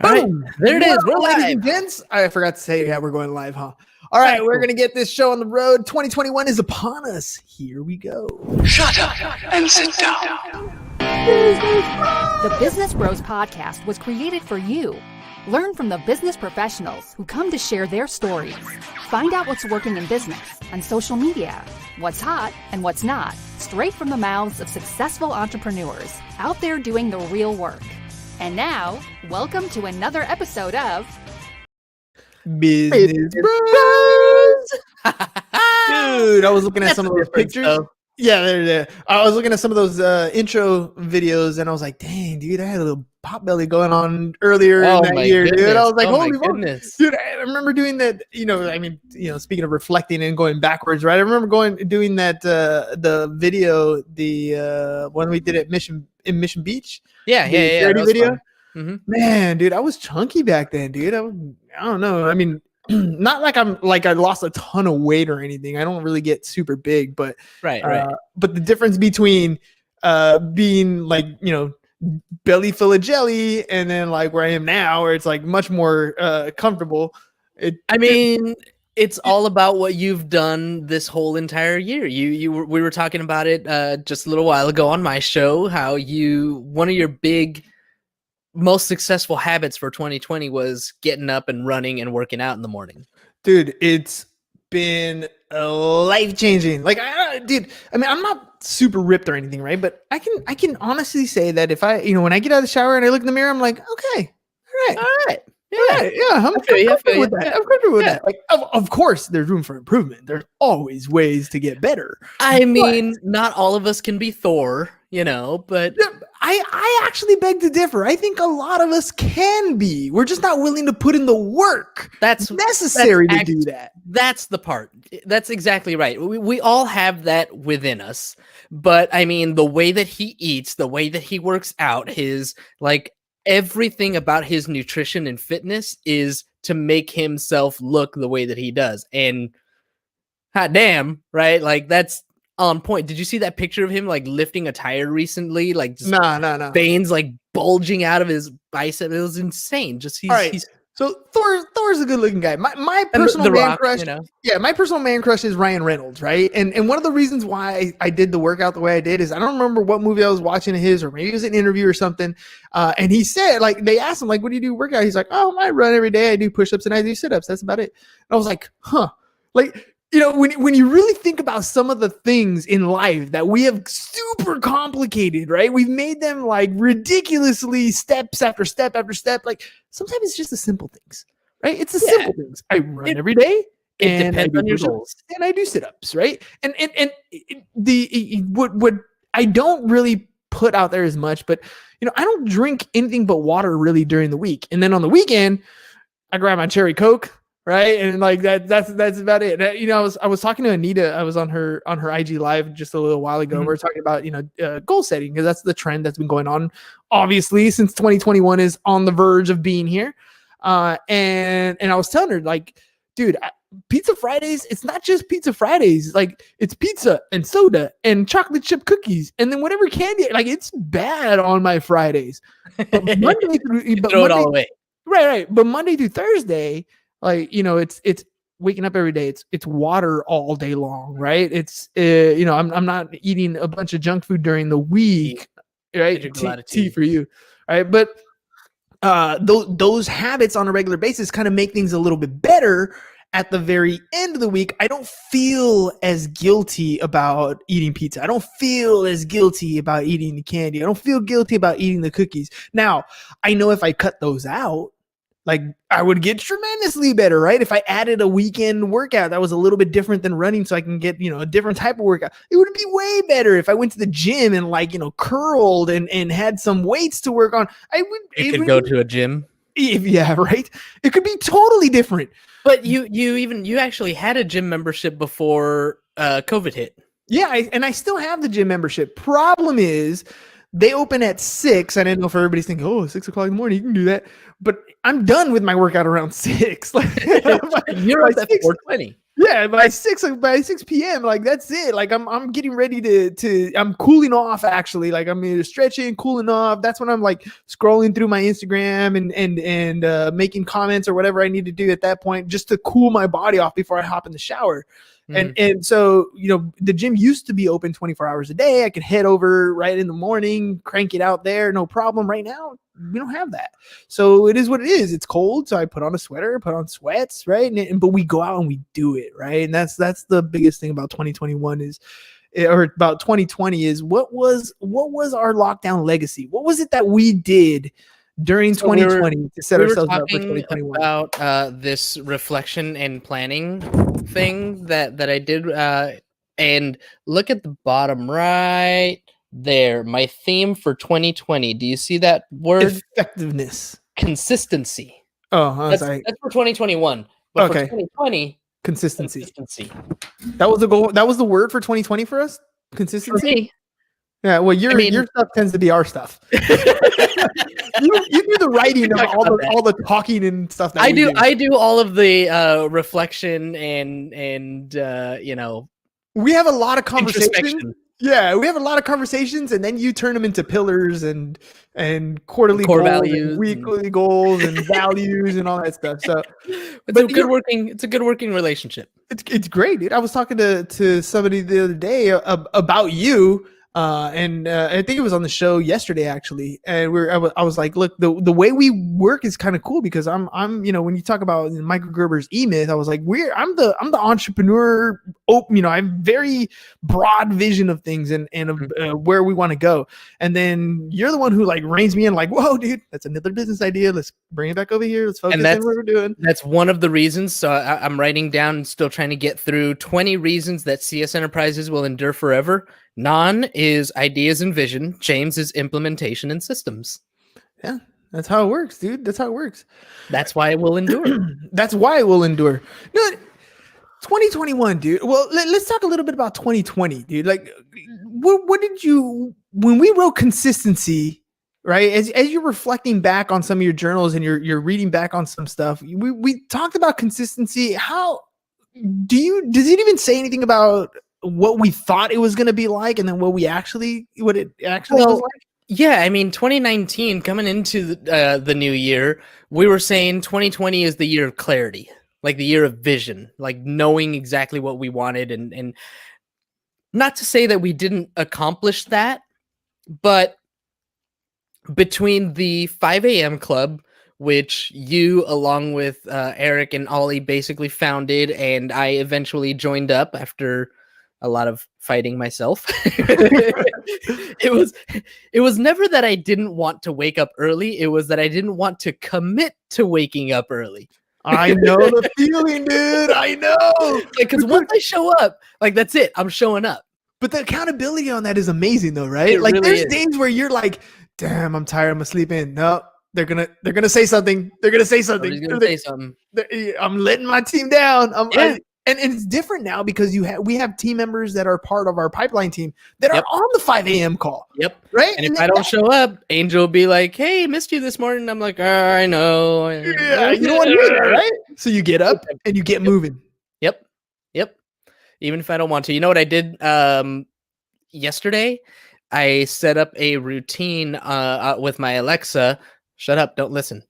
All right, Boom! there it is. We're Ladies live. and gents, I forgot to say, yeah, we're going live, huh? All right, we're going to get this show on the road. 2021 is upon us. Here we go. Shut up and sit down. The Business Bros Podcast was created for you. Learn from the business professionals who come to share their stories. Find out what's working in business and social media, what's hot and what's not, straight from the mouths of successful entrepreneurs out there doing the real work. And now, welcome to another episode of Business Bros. Dude, I was looking at some of those pictures. Yeah, there. I was looking at some of those intro videos, and I was like, "Dang, dude, I had a little pot belly going on earlier in that year, dude." I was like, "Holy goodness, dude!" I remember doing that. Speaking of reflecting and going backwards, right? I remember doing that the video, the one we did at Mission Beach. Yeah. Video. Mm-hmm. Man, dude, I was chunky back then, dude. I don't know. I mean, not like I lost a ton of weight or anything. I don't really get super big, but right. But the difference between being like, belly full of jelly and then like where I am now, where it's like much more comfortable. It's all about what you've done this whole entire year. We were talking about it just a little while ago on my show, how one of your big most successful habits for 2020 was getting up and running and working out in the morning. Dude, it's been life-changing. Like, I'm not super ripped or anything, right? But I can honestly say that if I, when I get out of the shower and I look in the mirror, I'm like, okay, all right. Yeah, I'm comfortable with that. I'm comfortable with that. Like, of course, there's room for improvement. There's always ways to get better. Not all of us can be Thor, but I actually beg to differ. I think a lot of us can be. We're just not willing to put in the work that's necessary to do that. That's the part. That's exactly right. We all have that within us. But the way that he eats, the way that he works out, his everything about his nutrition and fitness is to make himself look the way that he does. And hot damn, right? Like, that's on point. Did you see that picture of him lifting a tire recently? No. Veins bulging out of his bicep. It was insane. So Thor's a good looking guy. My personal man crush. Yeah, my personal man crush is Ryan Reynolds, right? And one of the reasons why I did the workout the way I did is I don't remember what movie I was watching of his, or maybe it was an interview or something. And he said, they asked him, what do you do workout? He's like, oh, I run every day. I do push-ups and I do sit-ups. That's about it. And I was like, huh. When you really think about some of the things in life that we have super complicated, right? We've made them ridiculously steps after step after step. Sometimes it's just the simple things, right? It's the simple things. I run every day, and depends on your goals, and I do sit-ups, right? And what I don't really put out there as much, but I don't drink anything but water really during the week, and then on the weekend, I grab my cherry Coke. Right. And that's about it. I was talking to Anita. I was on her IG live just a little while ago. Mm-hmm. We were talking about, goal setting, because that's the trend that's been going on, obviously, since 2021 is on the verge of being here. And I was telling her, dude, Pizza Fridays, it's not just Pizza Fridays. It's pizza and soda and chocolate chip cookies. And then whatever candy, it's bad on my Fridays. But Monday throw it all away. Right. But Monday through Thursday, it's waking up every day. It's water all day long, right? It's I'm not eating a bunch of junk food during the week, right? Tea for you, right? But those habits on a regular basis kind of make things a little bit better. At the very end of the week, I don't feel as guilty about eating pizza. I don't feel as guilty about eating the candy. I don't feel guilty about eating the cookies. Now, I know if I cut those out, I would get tremendously better, right? If I added a weekend workout that was a little bit different than running, so I can get, a different type of workout, it would be way better. If I went to the gym and curled and had some weights to work on, you could go to a gym. Yeah, right. It could be totally different. But you actually had a gym membership before COVID hit. Yeah, I still have the gym membership. Problem is, they open at 6. I didn't know if everybody's thinking, 6 o'clock in the morning, you can do that. But I'm done with my workout around 6. You're up at 4:20. Yeah, by 6 p.m. like that's it. Like I'm getting ready to I'm cooling off actually. Like I'm either stretching, cooling off. That's when I'm like scrolling through my Instagram and making comments or whatever I need to do at that point just to cool my body off before I hop in the shower. And so, the gym used to be open 24 hours a day. I could head over right in the morning, crank it out there, no problem. Right now, we don't have that. So it is what it is. It's cold. So I put on a sweater, put on sweats, right? But we go out and we do it, right? And that's the biggest thing about 2021 or about 2020 is what was our lockdown legacy? What was it that we did during 2020 to set ourselves up for 2021? About this reflection and planning thing that I did, and look at the bottom right there. My theme for 2020. Do you see that word? Effectiveness. Consistency. Oh, that's for 2021. But okay. For 2020, consistency. That was the goal. That was the word for 2020 for us. Consistency. For me. Yeah, well, your stuff tends to be our stuff. you do the writing of all the talking and stuff. That I do all of the reflection and we have a lot of conversations. Yeah, we have a lot of conversations, and then you turn them into pillars and quarterly core goals, values, and weekly goals, and values, and all that stuff. So it's a good working relationship. It's great, dude. I was talking to somebody the other day about you. And I think it was on the show yesterday actually, and I was like, look, the way we work is kind of cool because I'm when you talk about Michael Gerber's E-Myth, I was like, I'm the entrepreneur. I have very broad vision of things and where we want to go, and then you're the one who like reins me in, like, whoa, dude, that's another business idea. Let's bring it back over here. Let's focus on what we're doing. That's one of the reasons. So I'm writing down and still trying to get through 20 reasons that CS enterprises will endure forever. Non is ideas and vision. James is implementation and systems. Yeah, that's how it works, dude. That's how it works. That's why it will endure. That's why it will endure. 2021, dude. Well, let's talk a little bit about 2020, dude. Like, what did you, when we wrote consistency, right? As you're reflecting back on some of your journals and you're reading back on some stuff, we talked about consistency. How does it even say anything about what we thought it was going to be like, and then what it actually was like? Yeah, I mean, 2019 coming into the new year, we were saying 2020 is the year of clarity, like the year of vision, like knowing exactly what we wanted, and not to say that we didn't accomplish that, but between the 5 a.m. club, which you, along with Eric and Ollie, basically founded, and I eventually joined up after a lot of fighting myself. It was never that I didn't want to wake up early. It was that I didn't want to commit to waking up early. I know the feeling, dude. I know. Because once I show up, like, that's it. I'm showing up. But the accountability on that is amazing, though, right? It like, really there's days where you're like, "Damn, I'm tired. I'm gonna sleep in." No, they're gonna say something. They're gonna say something. I'm letting my team down. And it's different now because we have team members that are part of our pipeline team that are on the 5 a.m. call. Yep. Right. And if I don't show up, Angel will be like, "Hey, missed you this morning." I'm like, I know. Yeah, you don't want to do that, right? So you get up and you get moving. Yep. Even if I don't want to. You know what I did yesterday? I set up a routine with my Alexa. Shut up, don't listen.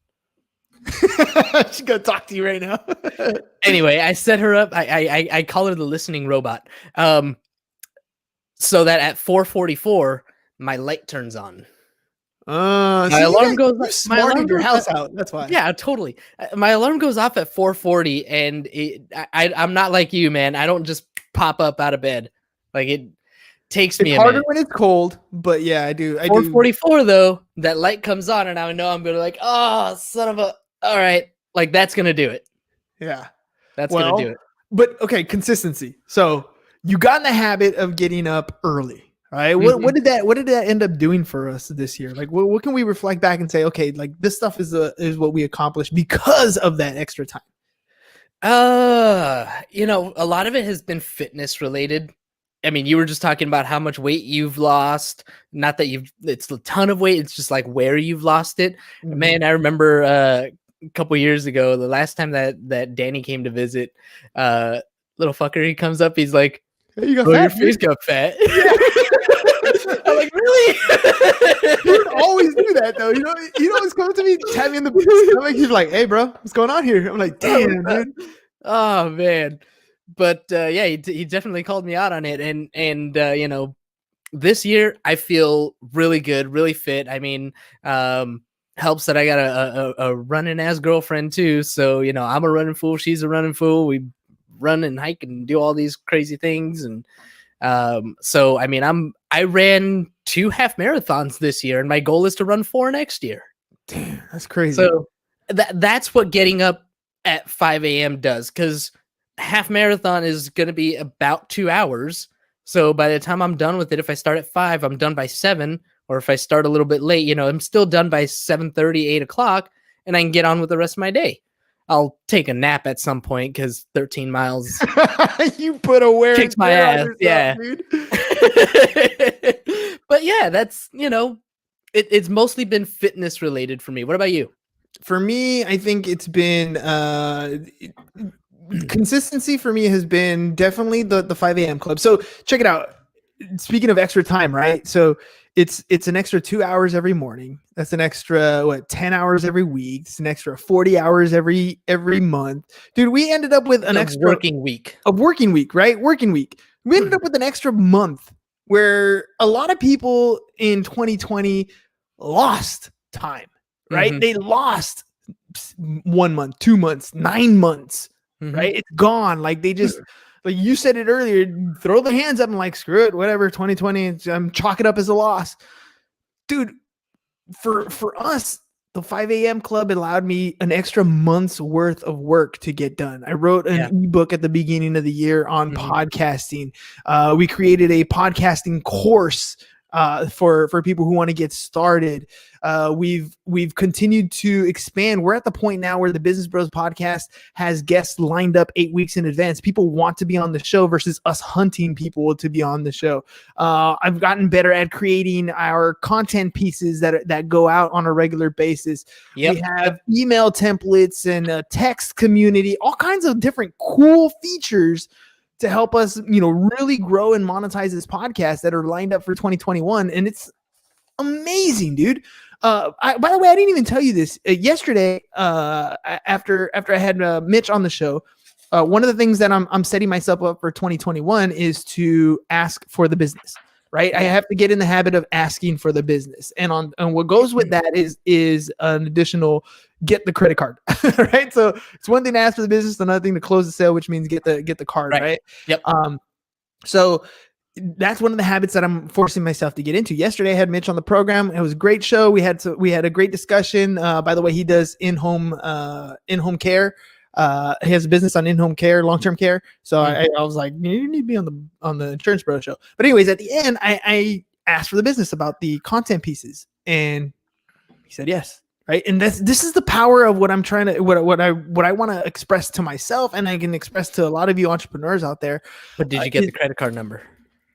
She's gonna talk to you right now. Anyway, I set her up. I call her the listening robot. So that at 4:44, my light turns on. My alarm goes off. Smarted your house out. That's why. Yeah, totally. My alarm goes off at 4:40, and I'm not like you, man. I don't just pop up out of bed. Like, it takes me. It's harder when it's cold, but yeah, I do. 4:44 though, that light comes on, and I know I'm gonna like, oh, son of a. All right, like, that's gonna do it. Yeah, that's gonna do it. But okay, consistency. So you got in the habit of getting up early, right? Mm-hmm. What did that end up doing for us this year? Like, what can we reflect back and say, okay, like, this stuff is what we accomplished because of that extra time? A lot of it has been fitness related. I mean, you were just talking about how much weight you've lost. Not that it's a ton of weight. It's just like where you've lost it. Mm-hmm. Man, I remember a couple years ago, the last time that Danny came to visit, little fucker. He comes up. He's like, Hey, you got "Oh, fat, your dude." face got fat." I'm like, He would really? always do that though. He'd always come to me, tap me in the stomach. He's like, "Hey, bro, what's going on here?" I'm like, "Damn, dude." Oh man, but yeah, he definitely called me out on it, and this year I feel really good, really fit. I mean, helps that I got a running ass girlfriend too. So I'm a running fool, she's a running fool. We run and hike and do all these crazy things, and so I mean, I ran 2 half marathons this year, and my goal is to run 4 next year. Damn, that's crazy. So that's what getting up at 5 a.m. does, because half marathon is going to be about 2 hours. So by the time I'm done with it, if I start at 5, I'm done by 7. Or if I start a little bit late, I'm still done by 7:30, 8 o'clock, and I can get on with the rest of my day. I'll take a nap at some point because 13 miles You put a wear kicks and my tear on ass. yourself, Yeah. dude. But yeah, that's, it's mostly been fitness related for me. What about you? For me, I think it's been consistency for me has been definitely the 5 a.m. club. So check it out. Speaking of extra time, right? So it's an extra 2 hours every morning. That's an extra 10 hours every week. It's an extra 40 hours every month. Dude, we ended up with an extra working week. a working week, right? Working week. We ended up with an extra month where a lot of people in 2020 lost time, right? Mhm. They lost 1 month, 2 months, 9 months, Mhm. right? It's gone. Like they just, like you said it earlier, throw the hands up and like, screw it, whatever, 2020, chalk it up as a loss. Dude, for us, the 5 a.m. club allowed me an extra month's worth of work to get done. I wrote an ebook at the beginning of the year on podcasting. We created a podcasting course for people who want to get started. We've continued to expand. We're at the point now where the Business Bros podcast has guests lined up 8 weeks in advance. People want to be on the show versus us hunting people to be on the show. I've gotten better at creating our content pieces that go out on a regular basis. Yep. We have email templates and a text community, all kinds of different cool features to help us, really grow and monetize this podcast that are lined up for 2021. And it's amazing, dude. By the way, I didn't even tell you this yesterday. After I had Mitch on the show, one of the things that I'm setting myself up for 2021 is to ask for the business. Right, I have to get in the habit of asking for the business, and what goes with that is an additional get the credit card. Right, so it's one thing to ask for the business, another thing to close the sale, which means get the card. Right. Yep. So that's one of the habits that I'm forcing myself to get into. Yesterday, I had Mitch on the program. It was a great show. We had a great discussion. By the way, he does in-home care. He has a business on in-home care, long-term care. So I was like, you need to be on the Insurance Bro show. But anyways, at the end, I asked for the business about the content pieces, and he said yes. Right, and this is the power of what I'm trying to what I want to express to myself, and I can express to a lot of you entrepreneurs out there. But did you get the credit card number?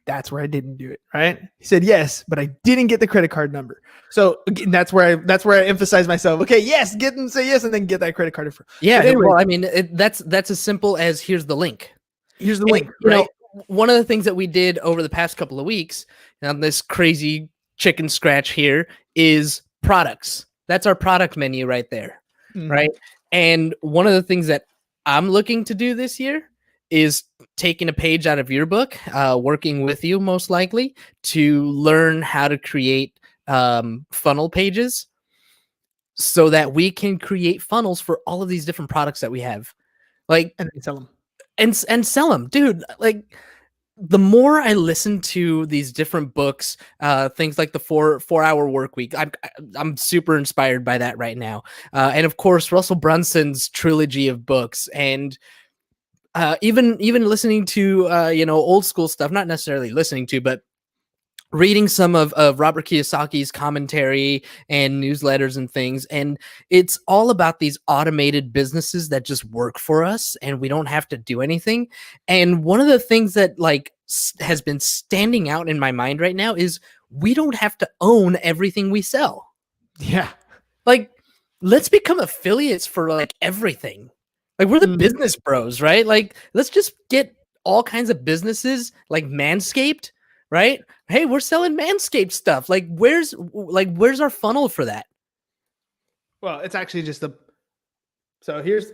That's where I didn't do it. Right, he said yes, but I didn't get the credit card number. So again, that's where I emphasize myself. Okay, yes, say yes, and then get that credit card. Yeah, anyway, well, I mean, that's as simple as here's the link. Here's the link. Right. One of the things that we did over the past couple of weeks on this crazy chicken scratch here is products. That's our product menu right there. Right. And one of the things that I'm looking to do this year is taking a page out of your book, working with you most likely to learn how to create funnel pages so that we can create funnels for all of these different products that we have. Like, and sell them. And sell them, dude. Like, the more I listen to these different books, things like the 4-hour work week, I'm super inspired by that right now. And of course, Russell Brunson's trilogy of books, and even listening to old school stuff, not necessarily listening to, but reading some of Robert Kiyosaki's commentary and newsletters and things. And it's all about these automated businesses that just work for us and we don't have to do anything. And one of the things that has been standing out in my mind right now is we don't have to own everything we sell. Yeah. Like, let's become affiliates for like everything. Like we're the Mhm. business bros, right? Like let's just get all kinds of businesses like Manscaped, right? Hey, we're selling Manscaped stuff. Where's our funnel for that? Well, it's actually just the. So here's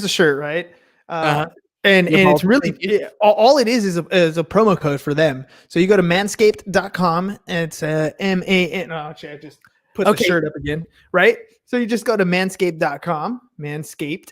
the shirt, right? Uh-huh. And Your it's balls, really thank you. all it is a promo code for them. So you go to manscaped.com and it's MAN. Oh, actually, I just put the Okay. shirt up again, right? So you just go to manscaped.com, manscaped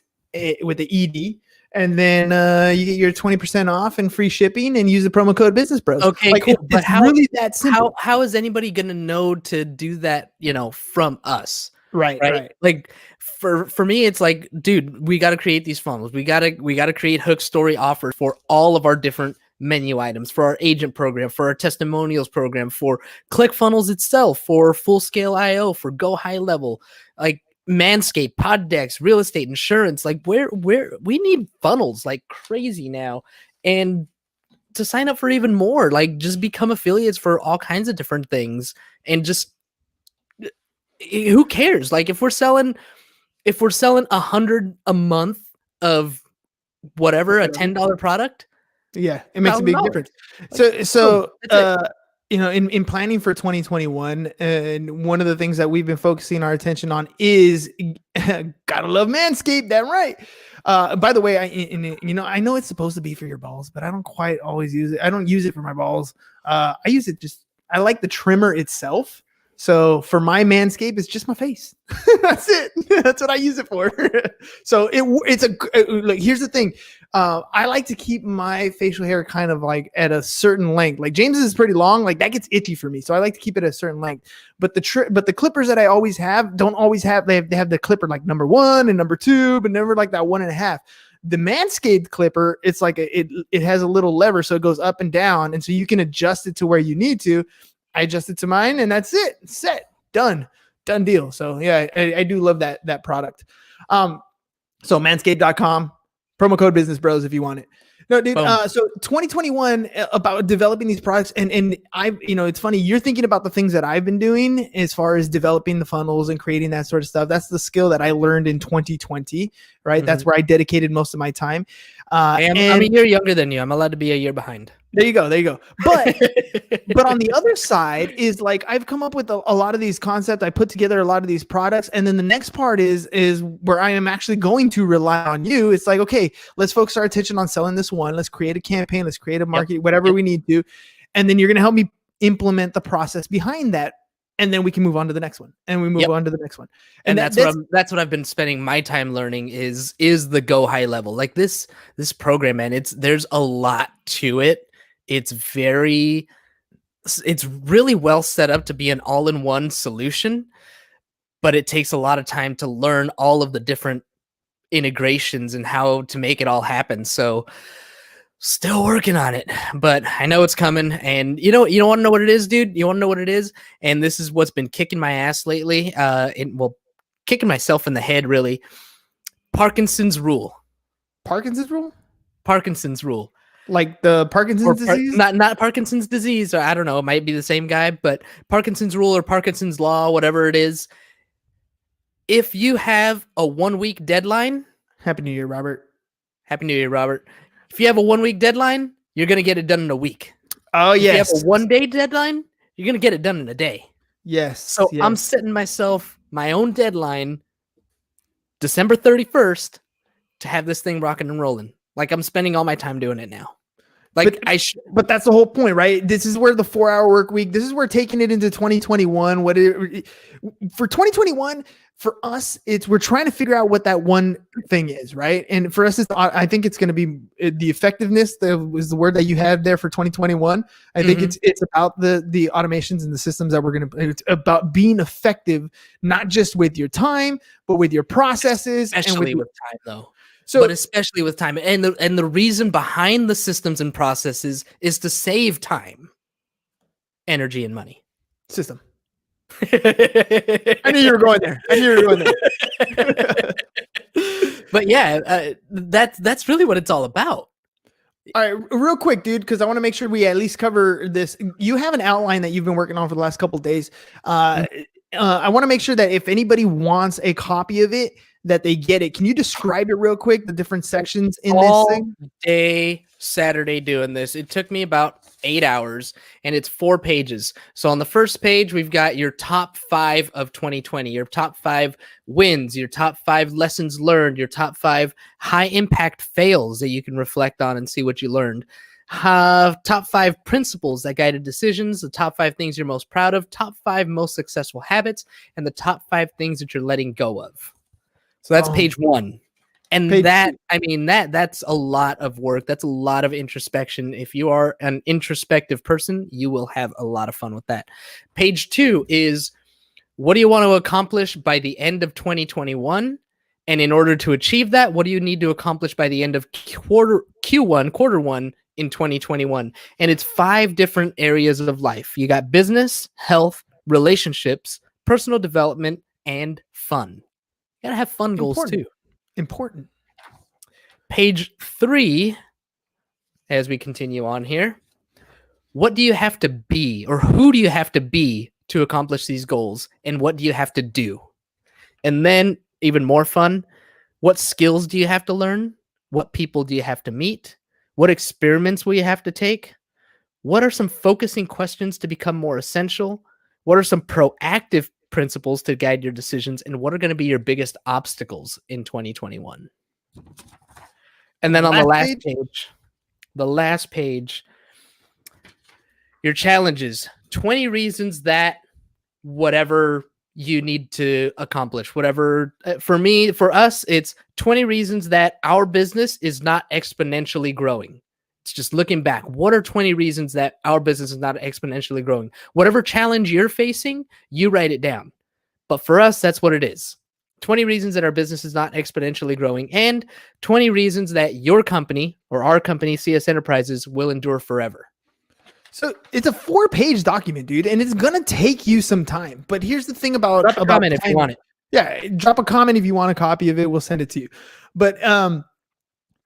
with the ED, and then you get your 20% off and free shipping and use the promo code Business Bros. Okay, Like cool. But it's really that simple. how is anybody gonna know to do that, from us? Right, Right? right. Like for me, it's like, dude, we gotta create these funnels. We gotta create hook story offers for all of our different menu items, for our agent program, for our testimonials program, for ClickFunnels itself, for full scale IO, for go high level, like Manscaped, pod decks, real estate, insurance. Like where we need funnels like crazy now. And to sign up for even more, like just become affiliates for all kinds of different things, and just who cares? Like if we're selling 100 a month of whatever, a $10 product, Yeah, it makes a big $1,000. difference. Like, So, boom, that's it. in planning for 2021, and one of the things that we've been focusing our attention on is gotta love Manscaped. Damn right. By the way, I know it's supposed to be for your balls, but I don't quite always use it. I don't use it for my balls. I use it I like the trimmer itself. So for my Manscaped, it's just my face. That's it. That's what I use it for. So like, here's the thing. I like to keep my facial hair kind of like at a certain length. Like James's is pretty long, like that gets itchy for me. So I like to keep it at a certain length. But the clippers that I always have don't always have. They have the clipper like number 1 and number 2, but never like that 1.5. The Manscaped clipper, it's like it has a little lever, so it goes up and down, and so you can adjust it to where you need to. I adjust it to mine, and that's it. Set, done deal. So yeah, I do love that product. So manscaped.com, promo code Business Bros if you want it. No, dude. Boom. So 2021 about developing these products, and it's funny. You're thinking about the things that I've been doing as far as developing the funnels and creating that sort of stuff. That's the skill that I learned in 2020, right? Mhm. That's where I dedicated most of my time. I'm a year younger than you. I'm allowed to be a year behind. There you go. But on the other side is like I've come up with a lot of these concepts. I put together a lot of these products, and then the next part is where I am actually going to rely on you. It's like, okay, let's focus our attention on selling this one. Let's create a campaign. Let's create a market, whatever we need to, and then you're going to help me implement the process behind that, and then we can move on to the next one, and we move on to the next one. And that's what I've been spending my time learning is the go high level. Like this program, man, there's a lot to it. It's really well set up to be an all-in-one solution, but it takes a lot of time to learn all of the different integrations and how to make it all happen. So still working on it, but I know it's coming. And you want to know what it is, dude? You want to know what it is? And this is what's been kicking my ass lately. Kicking myself in the head, really. Parkinson's rule. Parkinson's rule? Parkinson's rule. Like the Parkinson's disease? Not Parkinson's disease, or I don't know, it might be the same guy, but Parkinson's rule or Parkinson's law, whatever it is. If you have a 1-week deadline, Happy New Year, Robert. Happy New Year, Robert. If you have a 1-week deadline, you're gonna get it done in a week. Oh, if yes. you have a 1-day deadline, you're gonna get it done in a day. Yes. So yes. I'm setting myself my own deadline, December 31st, to have this thing rocking and rolling. Like I'm spending all my time doing it now. Like but that's the whole point, right? This is where the 4-hour work week. This is where taking it into 2021. For 2021 for us, we're trying to figure out what that one thing is, right? And for us, I think it's going to be the effectiveness. That was the word that you had there for 2021. I think it's about the automations and the systems that we're going to. It's about being effective, not just with your time, but with your processes, especially with time, though. So, but especially with time, and the reason behind the systems and processes is to save time, energy, and money. System. I knew you were going there. But yeah, that's really what it's all about. All right, real quick, dude, because I want to make sure we at least cover this. You have an outline that you've been working on for the last couple of days. I want to make sure that if anybody wants a copy of it, that they get it. Can you describe it real quick, the different sections in this All thing? day Saturday doing this. It took me about 8 hours, and it's 4 pages. So on the first page, we've got your top 5 of 2020, your top 5 wins, your top 5 lessons learned, your top 5 high impact fails that you can reflect on and see what you learned. Top 5 principles that guided decisions, the top 5 things you're most proud of, top 5 most successful habits, and the top 5 things that you're letting go of. So that's page 1. And Page that, 2. I mean, that's a lot of work. That's a lot of introspection. If you are an introspective person, you will have a lot of fun with that. Page 2 is, what do you want to accomplish by the end of 2021? And in order to achieve that, what do you need to accomplish by the end of quarter one in 2021? And it's 5 different areas of life. You got business, health, relationships, personal development, and fun. You gotta have fun goals too. Important. Page 3, as we continue on here, what do you have to be, or who do you have to be to accomplish these goals? And what do you have to do? And then, even more fun, what skills do you have to learn? What people do you have to meet? What experiments will you have to take? What are some focusing questions to become more essential? What are some proactive principles to guide your decisions? And what are going to be your biggest obstacles in 2021? And then on the last page, your challenges, 20 reasons that whatever you need to accomplish, whatever, for us, it's 20 reasons that our business is not exponentially growing. It's just looking back. What are 20 reasons that our business is not exponentially growing? Whatever challenge you're facing, you write it down. But for us, that's what it is. 20 reasons that our business is not exponentially growing, and 20 reasons that your company or our company, CS Enterprises, will endure forever. So it's a 4-page document, dude, and it's gonna take you some time. But here's the thing about Drop a comment if you want it. Yeah, drop a comment if you want a copy of it. We'll send it to you. But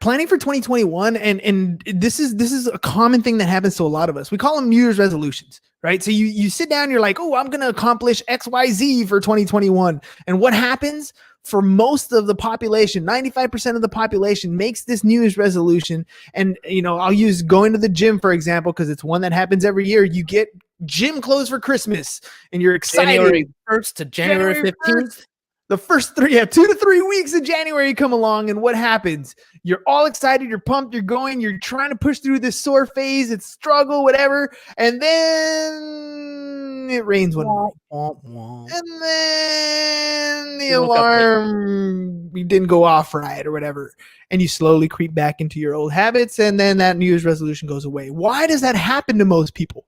planning for 2021, and this is a common thing that happens to a lot of us. We call them New Year's resolutions, right? So you sit down, you're like, oh, I'm gonna accomplish XYZ for 2021, and what happens? For most of the population, 95% of the population makes this New Year's resolution. And, I'll use going to the gym, for example, because it's one that happens every year. You get gym clothes for Christmas and you're excited. January 1st to January 15th. The first 2 to 3 weeks of January come along, and what happens? You're all excited, you're pumped, you're going, you're trying to push through this sore phase, it's struggle, whatever, and then it rains one night. And then the alarm didn't go off right or whatever, and you slowly creep back into your old habits, and then that New Year's resolution goes away. Why does that happen to most people?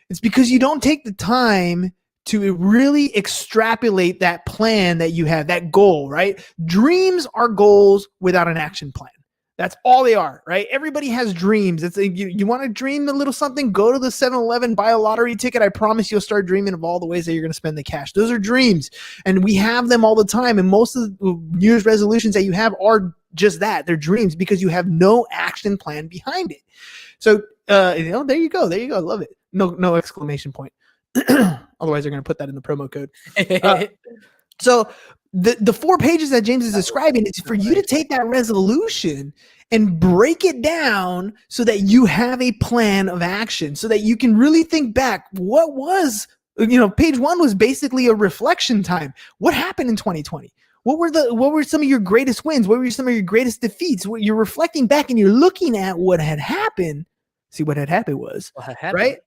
It's because you don't take the time to really extrapolate that plan that you have, that goal, right? Dreams are goals without an action plan. That's all they are, right? Everybody has dreams. It's you want to dream a little something, go to the 7-Eleven, buy a lottery ticket. I promise you'll start dreaming of all the ways that you're going to spend the cash. Those are dreams, and we have them all the time. And most of the New Year's resolutions that you have are just that. They're dreams because you have no action plan behind it. So, there you go. There you go. Love it. No exclamation point. Otherwise, they're going to put that in the promo code. So the 4 pages that James is describing is for you to take that resolution and break it down so that you have a plan of action, so that you can really think back. What was, page 1 was basically a reflection time. What happened in 2020? What were some of your greatest wins? What were some of your greatest defeats? You're reflecting back and you're looking at what had happened. See, what had happened was, right?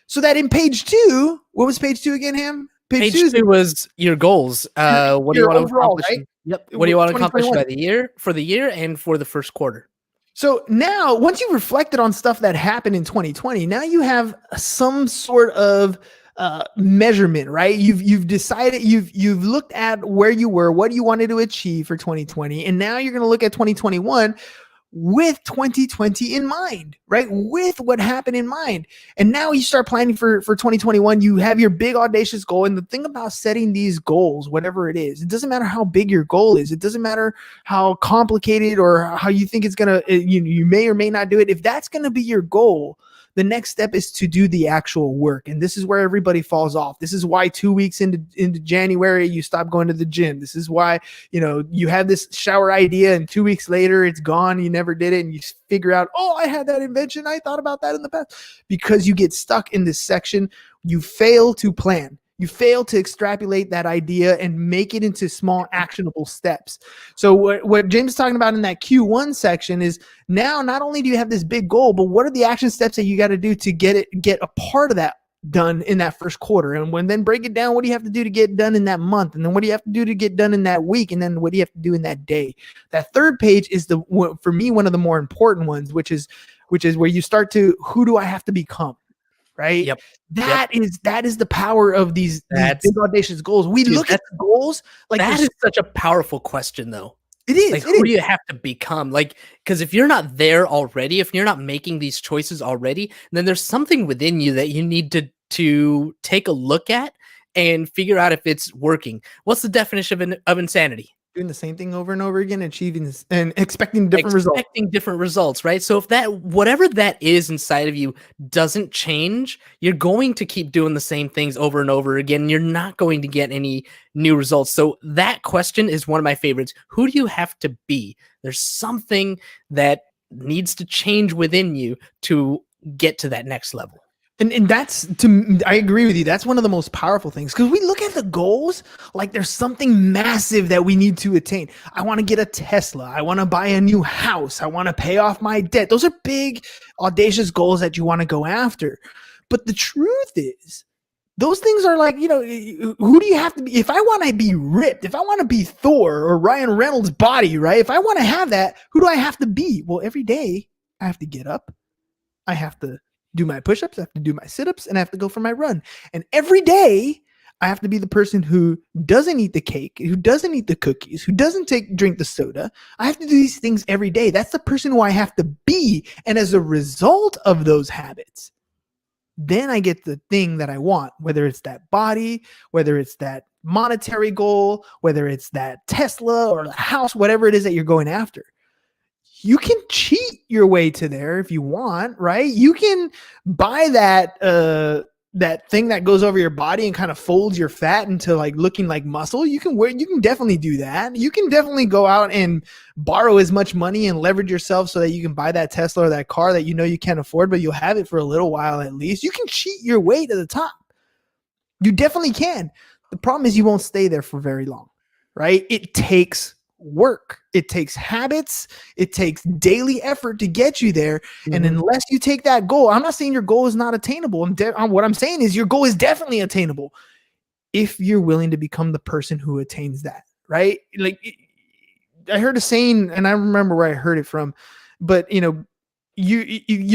So that in page 2, what was page 2 again, Ham? Page 2 was your goals. What do you want to accomplish? Right? Yep. What do you want to accomplish for the year and for the first quarter? So now, once you've reflected on stuff that happened in 2020, now you have some sort of measurement, right? You've decided, you've looked at where you were, what you wanted to achieve for 2020, and now you're going to look at 2021 with 2020 in mind, right? With what happened in mind. And now you start planning for 2021. You have your big audacious goal. And the thing about setting these goals, whatever it is, it doesn't matter how big your goal is. It doesn't matter how complicated or how you think it's going to, you may or may not do it. If that's going to be your goal, The next step is to do the actual work. And this is where everybody falls off. This is why 2 weeks into January, you stop going to the gym. This is why, you have this shower idea and 2 weeks later it's gone. You never did it. And you figure out, oh, I had that invention. I thought about that in the past, because you get stuck in this section. You fail to plan. You fail to extrapolate that idea and make it into small actionable steps. So what James is talking about in that Q1 section is, now not only do you have this big goal, but what are the action steps that you got to do to get a part of that done in that first quarter? And then break it down. What do you have to do to get done in that month? And then what do you have to do to get done in that week? And then what do you have to do in that day? That third page is for me, one of the more important ones, which is where you start to, who do I have to become? Right. Yep. That is the power of these big audacious goals. We look at the goals like that is such a powerful question, though. It is. Like, who do you have to become? Like, because if you're not there already, if you're not making these choices already, then there's something within you that you need to take a look at and figure out if it's working. What's the definition of insanity? Doing the same thing over and over again, achieving this and expecting different results, right? So if whatever that is inside of you doesn't change, you're going to keep doing the same things over and over again. You're not going to get any new results. So that question is one of my favorites. Who do you have to be? There's something that needs to change within you to get to that next level. And I agree with you. That's one of the most powerful things, because we look at the goals like there's something massive that we need to attain. I want to get a Tesla. I want to buy a new house. I want to pay off my debt. Those are big, audacious goals that you want to go after. But the truth is, those things are like, who do you have to be? If I want to be ripped, if I want to be Thor or Ryan Reynolds' body, right? If I want to have that, who do I have to be? Well, every day I have to get up. I have to do my push-ups, I have to do my sit-ups, and I have to go for my run. And every day I have to be the person who doesn't eat the cake, who doesn't eat the cookies, who doesn't drink the soda. I have to do these things every day. That's the person who I have to be. And as a result of those habits, then I get the thing that I want, whether it's that body, whether it's that monetary goal, whether it's that Tesla or the house, whatever it is that you're going after. You can cheat your way to there if you want, right? You can buy that thing that goes over your body and kind of folds your fat into like looking like muscle. You can definitely do that. You can definitely go out and borrow as much money and leverage yourself so that you can buy that Tesla or that car that you can't afford, but you'll have it for a little while at least. You can cheat your way to the top. You definitely can. The problem is you won't stay there for very long, right? It takes work. It takes habits. It takes daily effort to get you there. Mm-hmm. And unless you take that goal, I'm not saying your goal is not attainable. What I'm saying is your goal is definitely attainable if you're willing to become the person who attains that, right? Like, I heard a saying, and I remember where I heard it from, but you're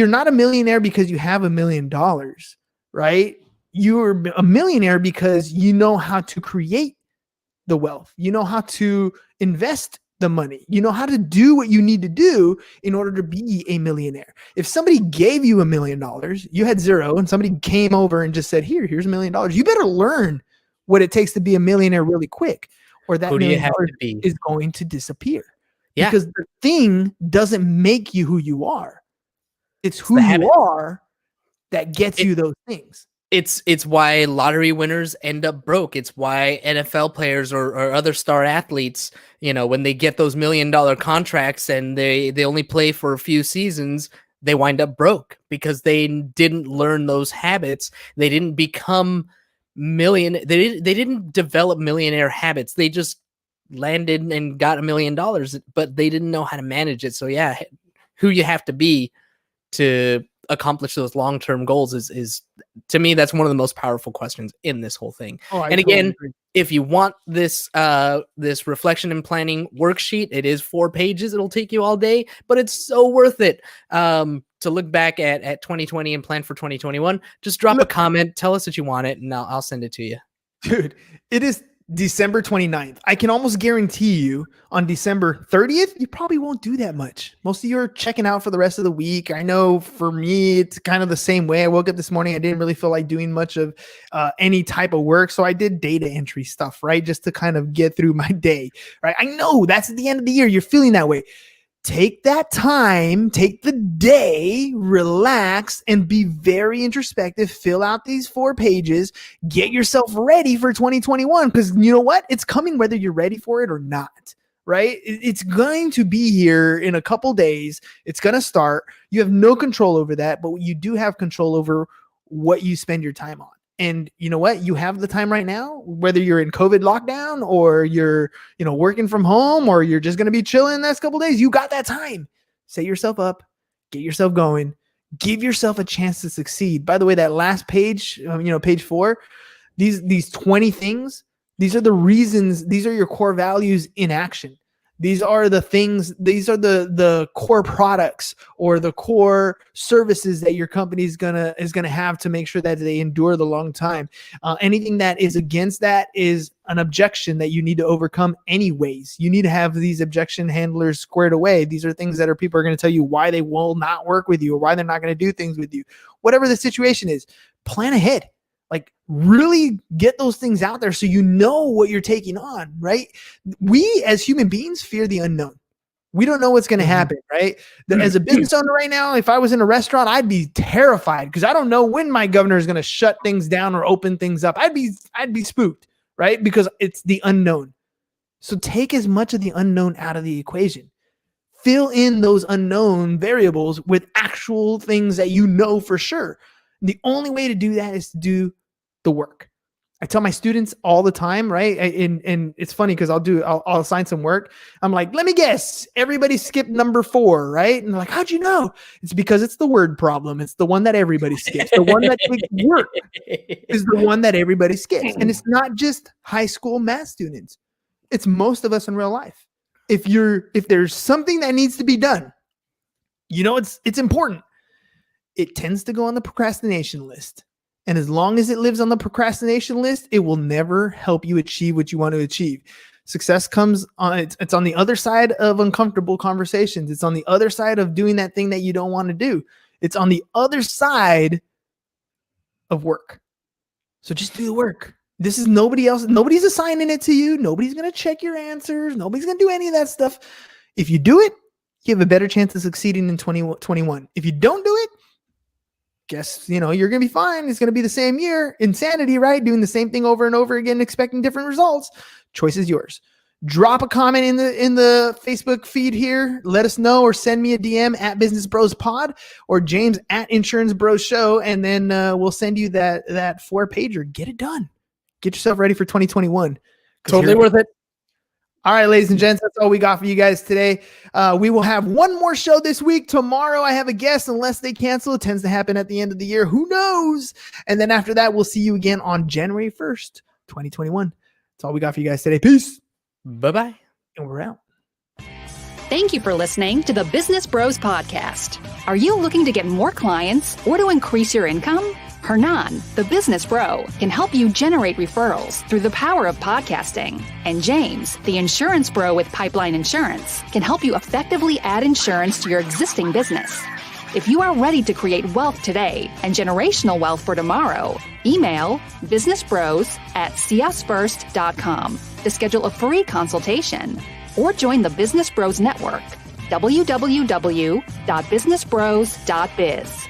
not a millionaire because you have $1 million, right? You're a millionaire because you know how to create the wealth. You know how to invest the money. You know how to do what you need to do in order to be a millionaire. If somebody gave you $1 million, you had zero, and somebody came over and just said, here's $1 million. You better learn what it takes to be a millionaire really quick, or that $1 million is going to disappear. Yeah. Because the thing doesn't make you who you are. It's who you are that gets you those things. It's why lottery winners end up broke. It's why NFL players or other star athletes, when they get those $1 million contracts and they only play for a few seasons, they wind up broke because they didn't learn those habits. They didn't become they didn't develop millionaire habits. They just landed and got $1 million, but they didn't know how to manage it. So yeah, who you have to be to accomplish those long-term goals is to me, that's one of the most powerful questions in this whole thing. And again, if you want this this reflection and planning worksheet, it is 4 pages. It'll take you all day, but it's so worth it to look back at 2020 and plan for 2021. Just drop a comment, tell us that you want it, and I'll send it to you. Dude, it is December 29th. I can almost guarantee you on December 30th, you probably won't do that much. Most of you are checking out for the rest of the week. I know for me, it's kind of the same way. I woke up this morning. I didn't really feel like doing much of any type of work. So I did data entry stuff, right? Just to kind of get through my day, right? I know that's at the end of the year. You're feeling that way. take that time, take the day, relax, and be very introspective. Fill out these 4 pages. Get yourself ready for 2021, because you know what? It's coming whether you're ready for it or not, right? It's going to be here in a couple days. It's going to start. You have no control over that, but you do have control over what you spend your time on. And you know what? You have the time right now, whether you're in COVID lockdown or you're, working from home, or you're just going to be chilling the next couple of days. You got that time. Set yourself up, get yourself going, give yourself a chance to succeed. By the way, that last page, page 4, these 20 things, these are the reasons, these are your core values in action. These are the things, these are the core products or the core services that your company is gonna have to make sure that they endure the long time. Anything that is against that is an objection that you need to overcome anyways. You need to have these objection handlers squared away. These are things that people are going to tell you why they will not work with you or why they're not going to do things with you. Whatever the situation is, plan ahead. Like, really get those things out there so you know what you're taking on, right? We as human beings fear the unknown. We don't know what's going to happen, right? As a business owner right now, if I was in a restaurant, I'd be terrified because I don't know when my governor is going to shut things down or open things up. I'd be spooked, right? Because it's the unknown. So take as much of the unknown out of the equation. Fill in those unknown variables with actual things that you know for sure. The only way to do that is to do the work. I tell my students all the time, right? And it's funny because I'll assign some work. I'm like, let me guess, everybody skipped number 4, right? And they're like, how'd you know? It's because it's the word problem. It's the one that everybody skips. The one that takes work is the one that everybody skips. And it's not just high school math students. It's most of us in real life. If there's something that needs to be done, it's important. It tends to go on the procrastination list. And as long as it lives on the procrastination list, it will never help you achieve what you want to achieve. Success comes on, it's on the other side of uncomfortable conversations. It's on the other side of doing that thing that you don't want to do. It's on the other side of work. So just do the work. This is nobody else. Nobody's assigning it to you. Nobody's going to check your answers. Nobody's going to do any of that stuff. If you do it, you have a better chance of succeeding in 2021. If you don't do it, guess, you're going to be fine. It's going to be the same year. Insanity, right? Doing the same thing over and over again, expecting different results. Choice is yours. Drop a comment in the Facebook feed here. Let us know, or send me a DM at Business Bros Pod or James at Insurance Bros Show. And then we'll send you that 4-pager. Get it done. Get yourself ready for 2021. Totally worth it. All right, ladies and gents, that's all we got for you guys today. We will have one more show this week. Tomorrow, I have a guest, unless they cancel. It tends to happen at the end of the year. Who knows? And then after that, we'll see you again on January 1st, 2021. That's all we got for you guys today. Peace. Bye-bye. And we're out. Thank you for listening to the Business Bros Podcast. Are you looking to get more clients or to increase your income? Hernan, the business bro, can help you generate referrals through the power of podcasting. And James, the insurance bro with Pipeline Insurance, can help you effectively add insurance to your existing business. If you are ready to create wealth today and generational wealth for tomorrow, email businessbros@csfirst.com to schedule a free consultation, or join the Business Bros Network, www.businessbros.biz.